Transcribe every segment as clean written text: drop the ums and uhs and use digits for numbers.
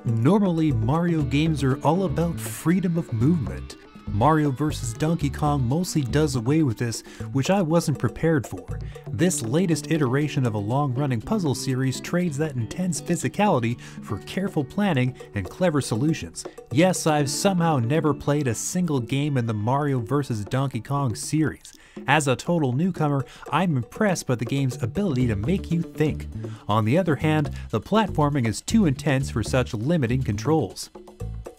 Normally, Mario games are all about freedom of movement. Mario vs. Donkey Kong mostly does away with this, which I wasn't prepared for. This latest iteration of a long-running puzzle series trades that intense physicality for careful planning and clever solutions. Yes, I've somehow never played a single game in the Mario vs. Donkey Kong series. As a total newcomer, I'm impressed by the game's ability to make you think. On the other hand, the platforming is too intense for such limiting controls.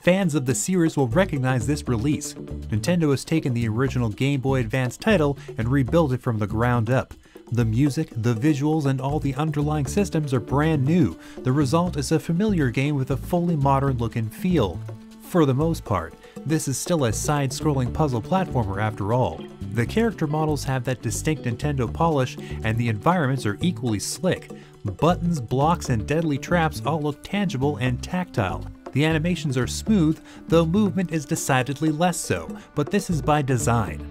Fans of the series will recognize this release. Nintendo has taken the original Game Boy Advance title and rebuilt it from the ground up. The music, the visuals, and all the underlying systems are brand new. The result is a familiar game with a fully modern look and feel. For the most part, this is still a side-scrolling puzzle platformer after all. The character models have that distinct Nintendo polish, and the environments are equally slick. Buttons, blocks, and deadly traps all look tangible and tactile. The animations are smooth, though movement is decidedly less so, but this is by design.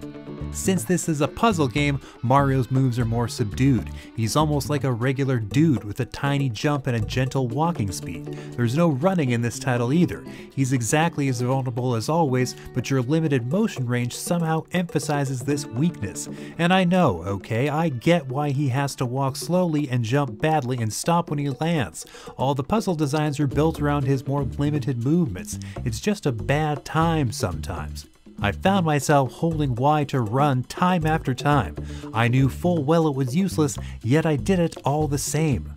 Since this is a puzzle game, Mario's moves are more subdued. He's almost like a regular dude with a tiny jump and a gentle walking speed. There's no running in this title either. He's exactly as vulnerable as always, but your limited motion range somehow emphasizes this weakness. And I know, okay, I get why he has to walk slowly and jump badly and stop when he lands. All the puzzle designs are built around his more limited movements. It's just a bad time sometimes. I found myself holding Y to run time after time. I knew full well it was useless, yet I did it all the same.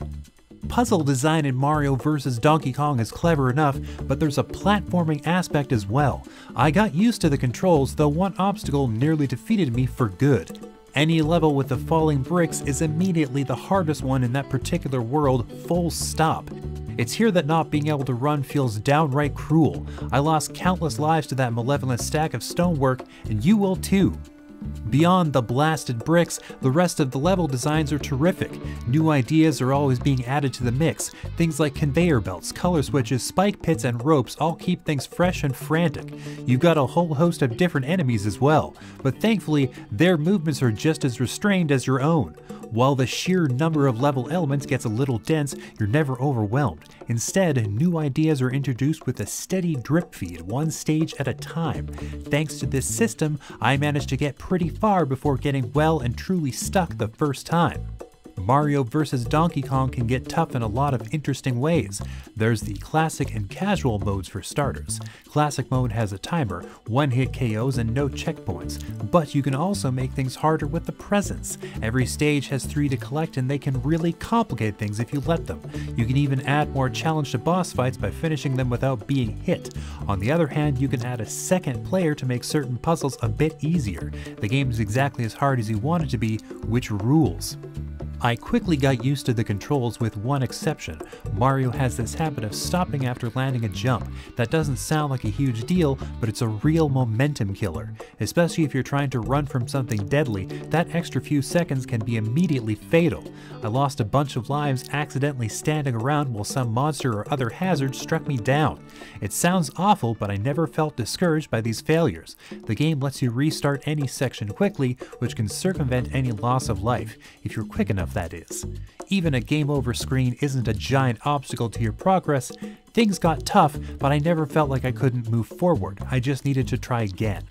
Puzzle design in Mario vs. Donkey Kong is clever enough, but there's a platforming aspect as well. I got used to the controls, though one obstacle nearly defeated me for good. Any level with the falling bricks is immediately the hardest one in that particular world, full stop. It's here that not being able to run feels downright cruel. I lost countless lives to that malevolent stack of stonework, and you will too. Beyond the blasted bricks, the rest of the level designs are terrific. New ideas are always being added to the mix. Things like conveyor belts, color switches, spike pits, and ropes all keep things fresh and frantic. You've got a whole host of different enemies as well, but thankfully their movements are just as restrained as your own. While the sheer number of level elements gets a little dense, you're never overwhelmed. Instead, new ideas are introduced with a steady drip feed, one stage at a time. Thanks to this system, I managed to get pretty far before getting well and truly stuck the first time. Mario vs. Donkey Kong can get tough in a lot of interesting ways. There's the classic and casual modes for starters. Classic mode has a timer, one-hit KOs, and no checkpoints, but you can also make things harder with the presents. Every stage has 3 to collect, and they can really complicate things if you let them. You can even add more challenge to boss fights by finishing them without being hit. On the other hand, you can add a second player to make certain puzzles a bit easier. The game is exactly as hard as you want it to be, which rules. I quickly got used to the controls with one exception. Mario has this habit of stopping after landing a jump. That doesn't sound like a huge deal, but it's a real momentum killer. Especially if you're trying to run from something deadly, that extra few seconds can be immediately fatal. I lost a bunch of lives accidentally standing around while some monster or other hazard struck me down. It sounds awful, but I never felt discouraged by these failures. The game lets you restart any section quickly, which can circumvent any loss of life, if you're quick enough, that is. Even a game over screen isn't a giant obstacle to your progress. Things got tough, but I never felt like I couldn't move forward. I just needed to try again.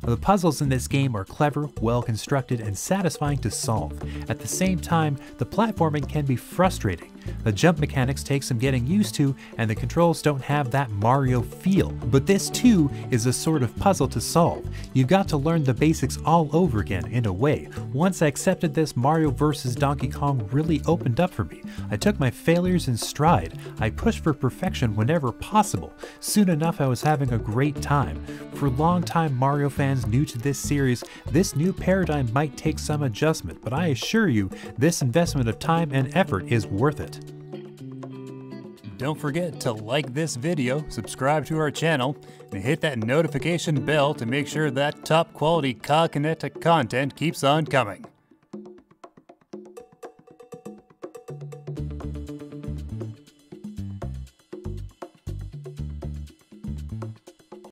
The puzzles in this game are clever, well constructed, and satisfying to solve. At the same time, the platforming can be frustrating. The jump mechanics take some getting used to, and the controls don't have that Mario feel. But this too is a sort of puzzle to solve. You've got to learn the basics all over again, in a way. Once I accepted this, Mario vs. Donkey Kong really opened up for me. I took my failures in stride. I pushed for perfection whenever possible. Soon enough, I was having a great time. For longtime Mario fans new to this series, this new paradigm might take some adjustment, but I assure you, this investment of time and effort is worth it. Don't forget to like this video, subscribe to our channel, and hit that notification bell to make sure that top quality COGconnected content keeps on coming.